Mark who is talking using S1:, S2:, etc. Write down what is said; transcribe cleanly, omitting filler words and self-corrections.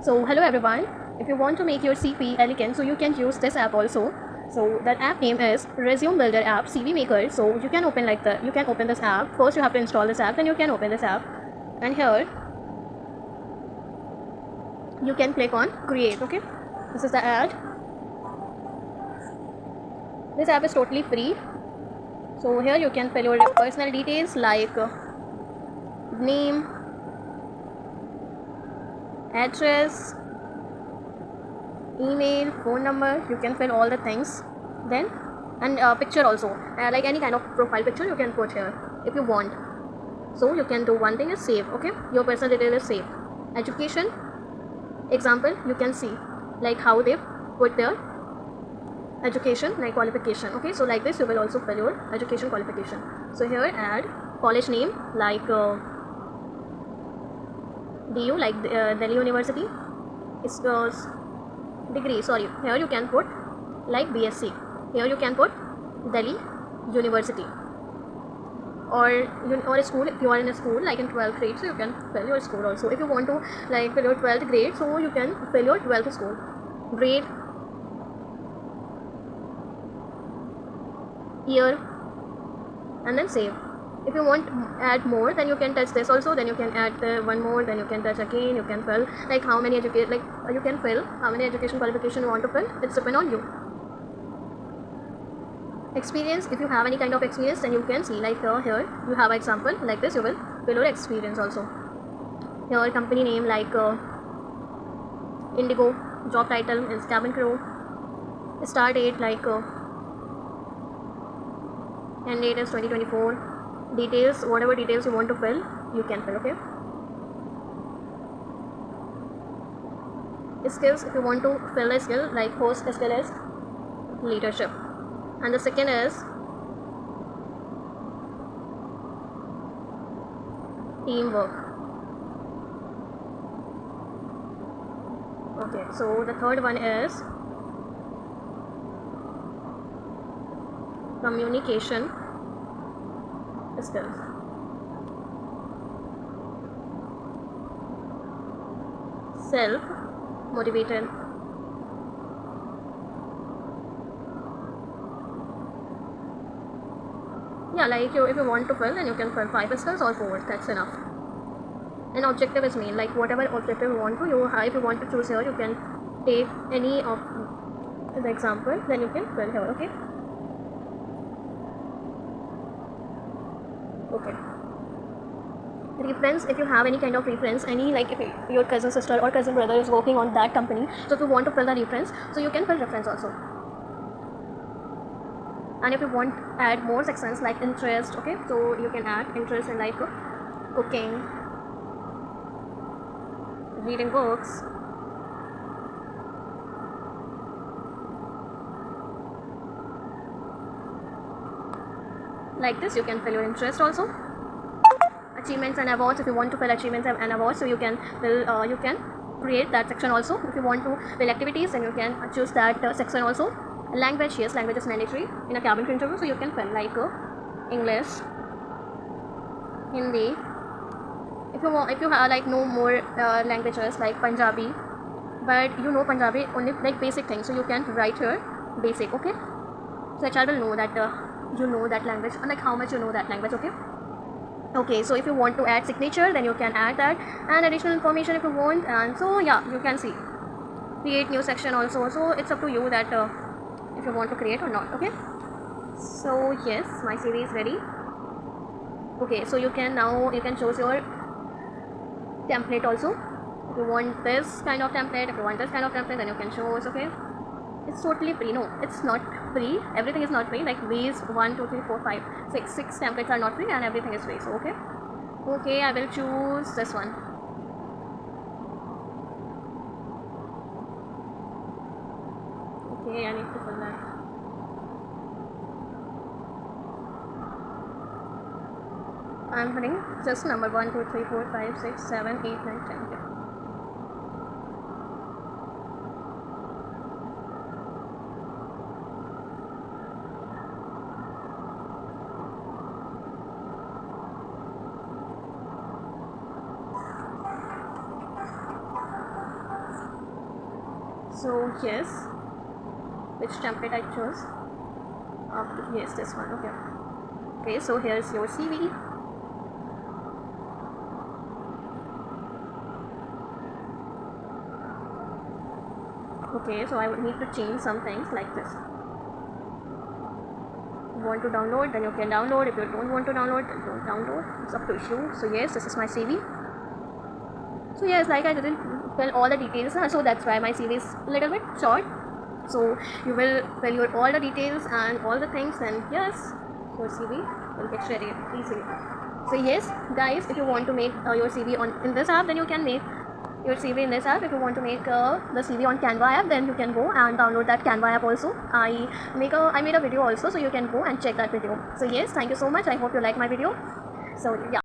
S1: So hello everyone. If you want to make your CP elegant, so you can use this app also. So that app name is Resume Builder app CV Maker. So you can open you can open this app. First you have to install this app, then you can open this app. And here you can click on create. Okay, this is the ad. This app is totally free. So here you can fill your personal details like name, address, email, phone number. You can fill all the things. Then and picture also, like any kind of profile picture you can put here if you want. So you can do one thing is save. Okay, your personal detail is saved. Education example, you can see like how they put their education like qualification. Okay, so like this you will also fill your education qualification. So here add college name like DU like Delhi University. It's degree, sorry, here you can put like BSc. Here you can put Delhi University. Or a school, if you are in a school like in 12th grade, so you can fill your school also. If you want to like fill your 12th grade, so you can fill your 12th school grade, year, and then save. If you want add more, then you can touch this also, then you can add one more, then you can touch again. You can fill like how many you can fill how many education qualification you want to fill. It's depend on you. Experience, if you have any kind of experience, then you can see like here you have example like this. You will fill your experience also. Here company name like Indigo, job title is cabin crew, start date like end date is 2024. Details, whatever details you want to fill, you can fill. Okay, skills, if you want to fill a skill like first skill is leadership, and the second is teamwork. Okay, so the third one is communication skills. Self motivated. Yeah, like if you want to fill, then you can fill 5 skills or 4. That's enough. And objective is main, like whatever objective you want to, if you want to choose here, you can take any of the example, then you can fill here. Okay. Okay, reference, if you have any kind of reference, any like if your cousin sister or cousin brother is working on that company, so if you want to fill the reference, so you can fill reference also. And if you want add more sections like interest, okay, so you can add interest in like cooking, reading books, like this. You can fill your interest also. Achievements and awards, if you want to fill achievements and awards, so you can fill you can create that section also. If you want to fill activities, then you can choose that section also. Language, yes, language is mandatory in a cabin crew interview, so you can fill like English, Hindi. If you have like no more languages like Punjabi, but you know Punjabi only like basic things, so you can write here basic. Okay, so HR will know that you know that language and like how much you know that language. Okay. Okay, so if you want to add signature, then you can add that, and additional information if you want. And so yeah, you can see create new section also. So it's up to you that if you want to create or not. Okay, so yes, my CV is ready. Okay, so you can choose your template also. If you want this kind of template, if you want this kind of template, then you can choose. Okay, it's totally free. No, it's not free. Everything is not free. Like these 1 2 3 4 5 6 templates are not free, and everything is free. So okay, I will choose this one. Okay, I need to fill that. I'm filling just number 1 2 3 4 5 6 7 8 9 10. Okay. So yes, which template I chose? Yes, this one. Okay. Okay, so here's your CV. Okay, so I would need to change some things like this. If you want to download, then you can download. If you don't want to download, then don't download. It's up to you. So yes, this is my CV. So yes, like I didn't fill all the details, so that's why my CV is a little bit short. So you will fill your all the details and all the things, and yes, your CV will get ready easily. So yes, guys, if you want to make your CV in this app, then you can make your CV in this app. If you want to make the CV on Canva app, then you can go and download that Canva app also. I made a video also, so you can go and check that video. So yes, thank you so much. I hope you like my video. So yeah.